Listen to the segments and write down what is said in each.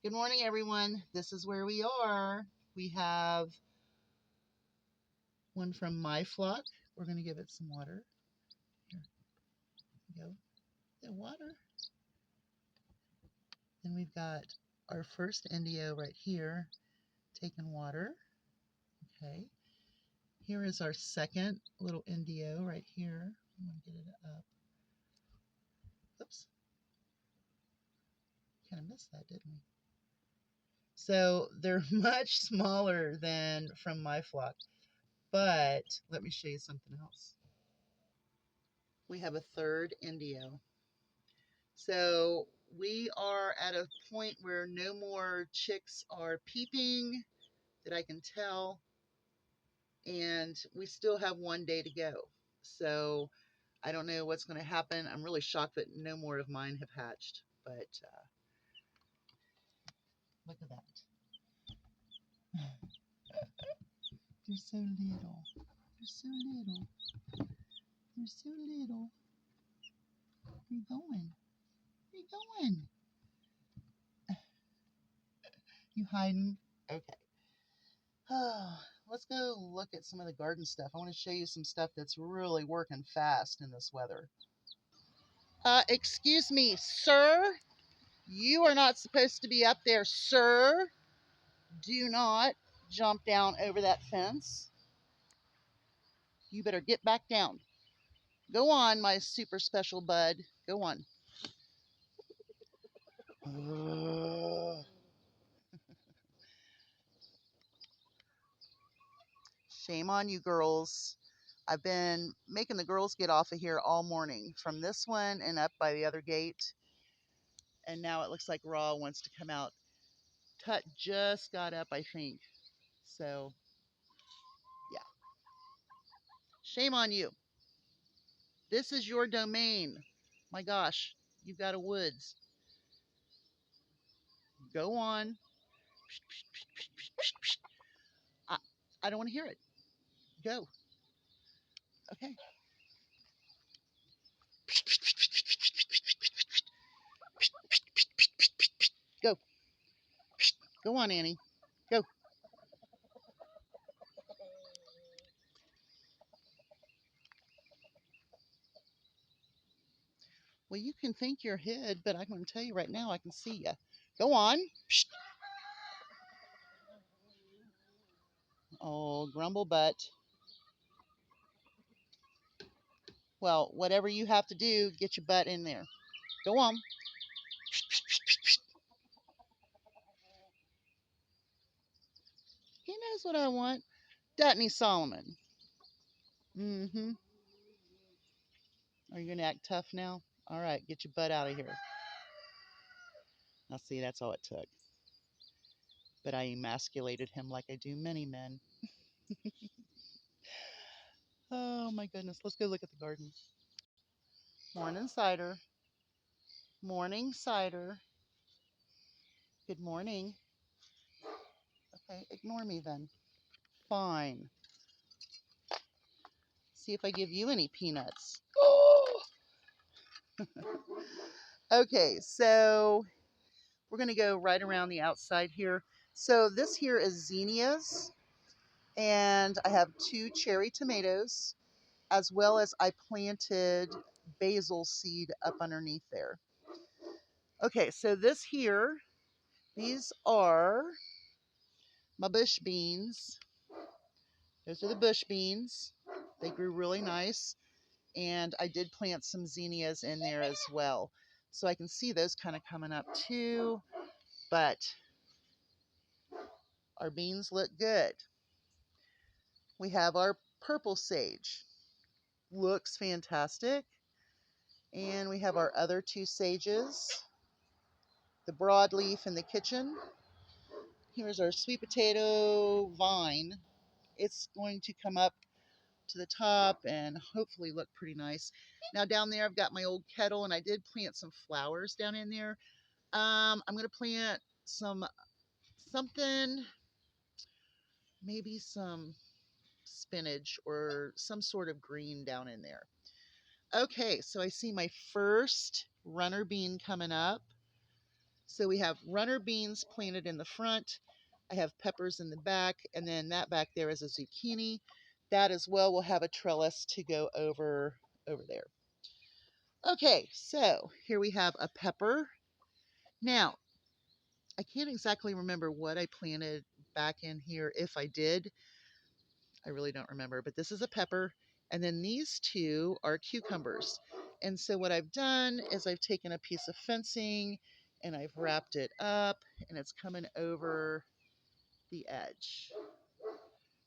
Good morning, everyone. This is where we are. We have one from my flock. We're going to give it some water. Here we go. The water. Then we've got our first Indio right here taking water. Okay. Here is our second little Indio right here. I'm going to get it up. Oops. Kind of missed that, didn't we? So they're much smaller than from my flock. But let me show you something else. We have a third Indio. So we are at a point where no more chicks are peeping that I can tell. And we still have one day to go. So I don't know what's going to happen. I'm really shocked that no more of mine have hatched. But look at that. They're so little. They're so little. They're so little. Where are you going? Where are you going? You hiding? Okay. Let's go look at some of the garden stuff. I want to show you some stuff that's really working fast in this weather. Excuse me, sir. You are not supposed to be up there, sir. Do not jump down over that fence. You better get back down. Go on, my super special bud. Go on. Shame on you, girls. I've been making the girls get off of here all morning from this one and up by the other gate. And now it looks like Raw wants to come out. Tut just got up, I think. So, yeah. Shame on you. This is your domain. My gosh, you've got a woods. Go on. I, I don't want to hear it. Go. Okay. Go. Go on, Annie. Go. Well, you can think you're hid, but I'm going to tell you right now, I can see you. Go on. Oh, grumble butt. Well, whatever you have to do, get your butt in there. Go on. He knows what I want. Doesn't he, Solomon? Mm-hmm. Are you going to act tough now? All right, get your butt out of here. Now, see, that's all it took. But I emasculated him like I do many men. Oh, my goodness. Let's go look at the garden. Morning, Cider. Morning, Cider. Good morning. Okay, ignore me then. Fine. See if I give you any peanuts. Okay, so we're going to go right around the outside here. So this here is zinnias, and I have 2 cherry tomatoes, as well as I planted basil seed up underneath there. Okay, so this here, these are my bush beans. Those are the bush beans. They grew really nice. And I did plant some zinnias in there as well. So I can see those kind of coming up too. But our beans look good. We have our purple sage. Looks fantastic. And we have our other 2 sages. The broadleaf in the kitchen. Here's our sweet potato vine. It's going to come up to the top and hopefully look pretty nice. Now down there I've got my old kettle, and I did plant some flowers down in there. I'm going to plant something, maybe some spinach or some sort of green down in there. Okay, so I see my first runner bean coming up. So we have runner beans planted in the front. I have peppers in the back, and then that back there is a zucchini. That as well will have a trellis to go over there. Okay, so here we have a pepper. Now, I can't exactly remember what I planted back in here. If I did, I really don't remember, but this is a pepper. And then these two are cucumbers. And so what I've done is I've taken a piece of fencing and I've wrapped it up and it's coming over the edge.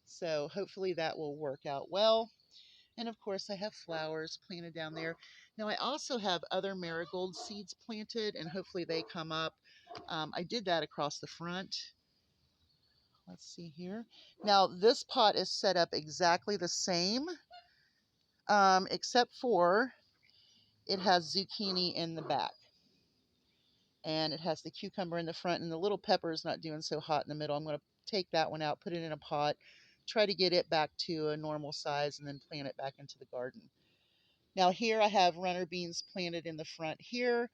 So hopefully that will work out well. And of course I have flowers planted down there. Now I also have other marigold seeds planted and hopefully they come up. I did that across the front. Let's see here. Now this pot is set up exactly the same, except for it has zucchini in the back. And it has the cucumber in the front, and the little pepper is not doing so hot in the middle. I'm going to take that one out, put it in a pot, try to get it back to a normal size, and then plant it back into the garden. Now here I have runner beans planted in the front here.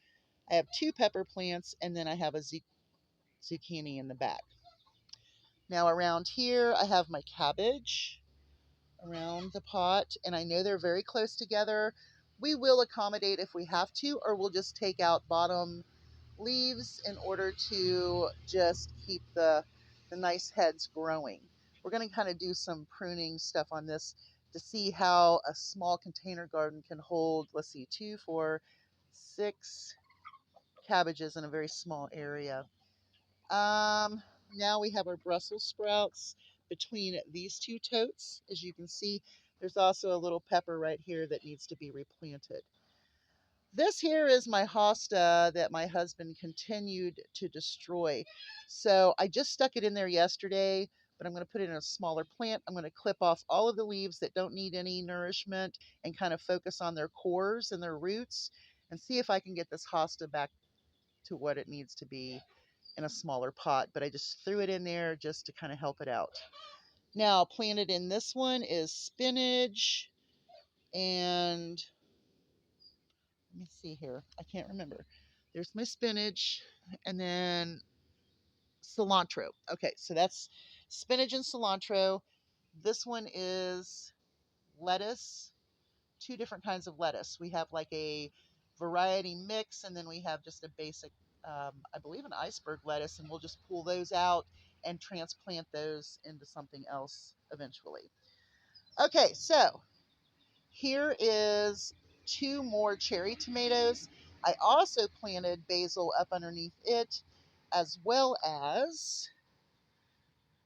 I have two pepper plants, and then I have a zucchini in the back. Now around here I have my cabbage around the pot, and I know they're very close together. We will accommodate if we have to, or we'll just take out bottom leaves in order to just keep the nice heads growing. We're going to kind of do some pruning stuff on this to see how a small container garden can hold, let's see, 2, 4, 6 cabbages in a very small area. Now we have our Brussels sprouts between these two totes. As you can see, there's also a little pepper right here that needs to be replanted. This here is my hosta that my husband continued to destroy. So I just stuck it in there yesterday, but I'm going to put it in a smaller plant. I'm going to clip off all of the leaves that don't need any nourishment and kind of focus on their cores and their roots and see if I can get this hosta back to what it needs to be in a smaller pot. But I just threw it in there just to kind of help it out. Now planted in this one is spinach and let me see here. I can't remember. There's my spinach and then cilantro. Okay, so that's spinach and cilantro. This one is lettuce, two different kinds of lettuce. We have like a variety mix, and then we have just a basic, I believe, an iceberg lettuce, and we'll just pull those out and transplant those into something else eventually. Okay, so here is two more cherry tomatoes. I also planted basil up underneath it, as well as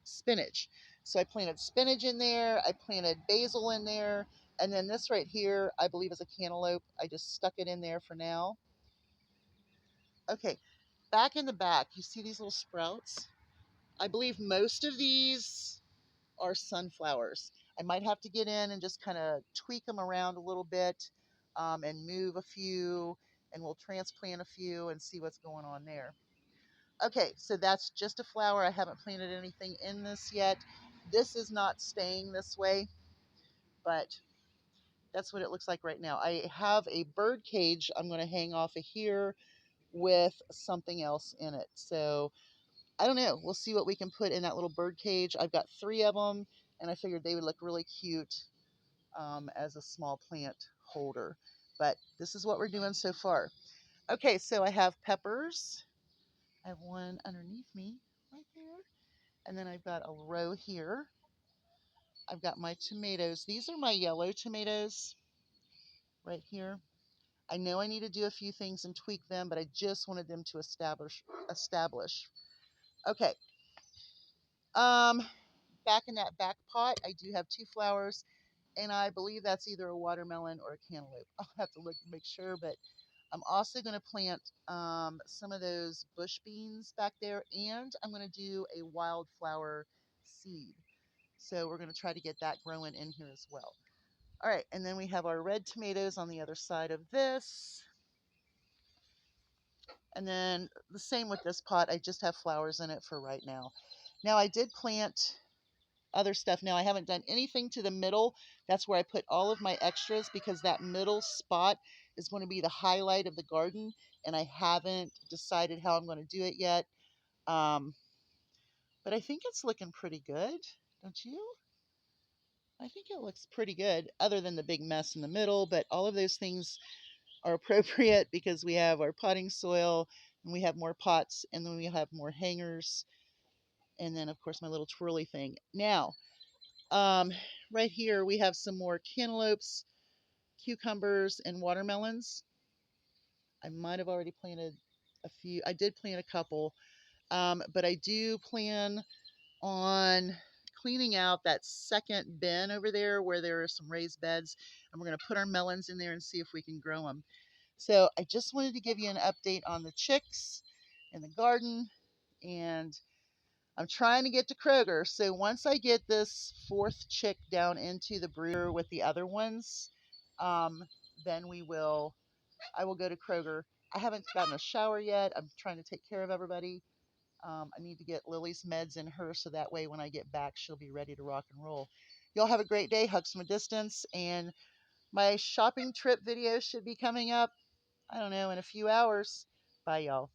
spinach. So I planted spinach in there, I planted basil in there, and then this right here, I believe is a cantaloupe. I just stuck it in there for now. Okay, back in the back, you see these little sprouts? I believe most of these are sunflowers. I might have to get in and just kind of tweak them around a little bit and move a few, and we'll transplant a few and see what's going on there. Okay, so that's just a flower. I haven't planted anything in this yet. This is not staying this way, but that's what it looks like right now. I have a bird cage I'm going to hang off of here with something else in it. So I don't know. We'll see what we can put in that little bird cage. I've got 3 of them, and I figured they would look really cute as a small plant holder. But this is what we're doing so far. Okay, so I have peppers. I have one underneath me right there. And then I've got a row here. I've got my tomatoes. These are my yellow tomatoes right here. I know I need to do a few things and tweak them, but I just wanted them to establish. Okay. Um, Back in that back pot, I do have 2 flowers, and I believe that's either a watermelon or a cantaloupe. I'll have to look and make sure, but I'm also going to plant some of those bush beans back there, and I'm going to do a wildflower seed. So we're going to try to get that growing in here as well. All right, and then we have our red tomatoes on the other side of this. And then the same with this pot. I just have flowers in it for right now. Now I did plant other stuff. Now I haven't done anything to the middle. That's where I put all of my extras because that middle spot is going to be the highlight of the garden, and I haven't decided how I'm going to do it yet. Um, but I think it's looking pretty good, don't you? I think it looks pretty good, other than the big mess in the middle, but all of those things are appropriate because we have our potting soil and we have more pots and then we have more hangers and then of course my little twirly thing. Now, um, right here we have some more cantaloupes, cucumbers, and watermelons. I might have already planted a few. I did plant a couple, but I do plan on cleaning out that second bin over there where there are some raised beds, and we're going to put our melons in there and see if we can grow them. So I just wanted to give you an update on the chicks in the garden, and I'm trying to get to Kroger. So once I get this fourth chick down into the brooder with the other ones, um, then I will go to Kroger. I haven't gotten a shower yet. I'm trying to take care of everybody. I need to get Lily's meds in her so that way when I get back, she'll be ready to rock and roll. Y'all have a great day. Hugs from a distance. And my shopping trip video should be coming up, I don't know, in a few hours. Bye, y'all.